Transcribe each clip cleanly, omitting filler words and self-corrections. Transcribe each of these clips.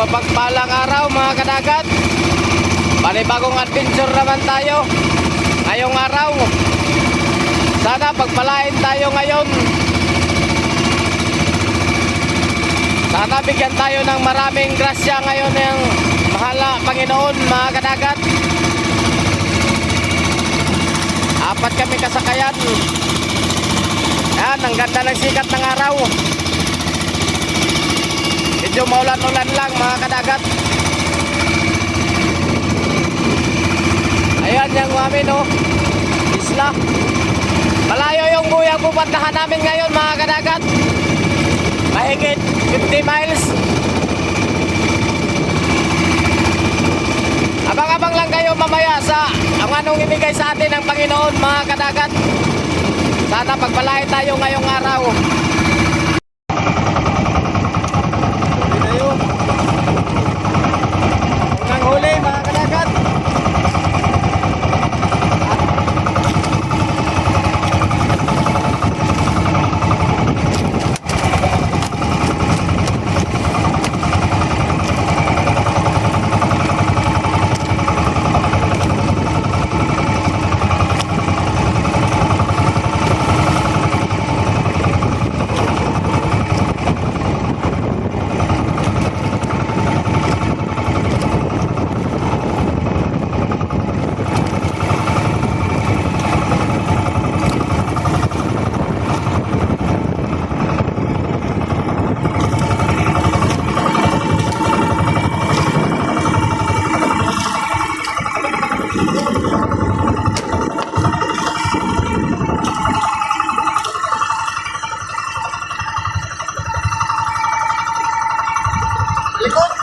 mapagpalang araw mga kadagat. Panibagong adventure naman tayo ngayong araw. Sana pagpalain tayo ngayon. Sana bigyan tayo ng maraming grasya ngayon ng mahala Panginoon mga kadagat. Apat kami kasakayan. Yan, ang ganda ng sikat ng araw. Medyo maulan-ulan lang mga kadagat. Ayan yung amin oh, isla. Malayo yung buyang pupuntahan namin ngayon mga kadagat. Mahigit 50 miles. Abang-abang lang kayo mamaya sa ang anong ibigay sa atin ng Panginoon mga kadagat. Sana pagpalain tayo ngayong araw. Unang huli mga kadagat. Likod.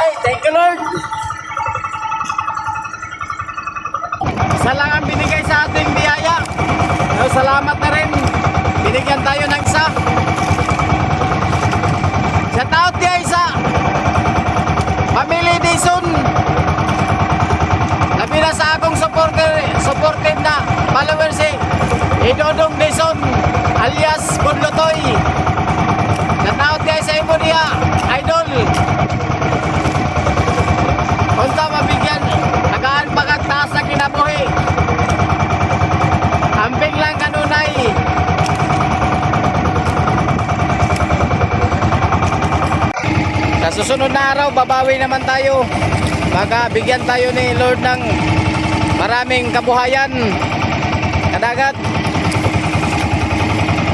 Ay, thank you Lord. Isa lang ang binigay sa ating biyaya. Salamat na rin. Binigyan tayo ng isa. Shout out niya isa. Family Dison. Labi na sa akong supported na followers si Idodong Dison alias Budlotoy. Shout out guys sa imo niya, idol. Unta mabigyan, nagaan pagkagtaas na kinabuhi. Amping lang kanunay. Sa susunod na araw, babawi naman tayo. Baka bigyan tayo ni Lord ng maraming kabuhayan. Kadagat.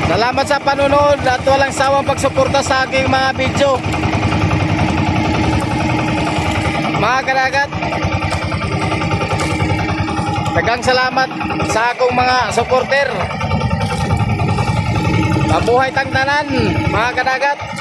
Salamat sa panonood at walang sawang pagsuporta sa aking mga video. Mga kadagat, daghang salamat sa akong mga supporter. Mabuhay tang tanan mga kadagat.